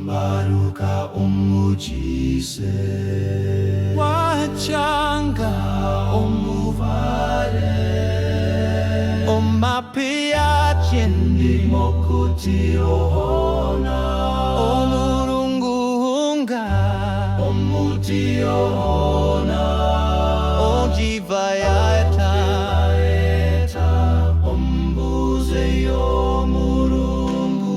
Maruka umujise wachanga omuvale omapia chendi mokuti ohona omurungunga omuti ohona ojivayata ombuze y'omurungu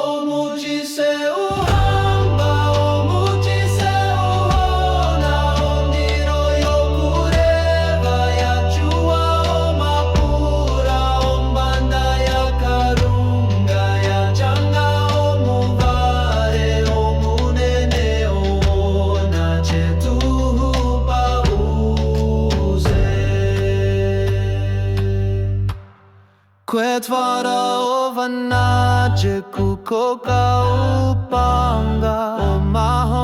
omujise uhamba omujise uhona ondiro y'okureba yachuwa omapura ombanda yakarunga yachanga omuvare omunene ohona chetuhupa uze Kwetvara ovanaje kukoka upanga omaho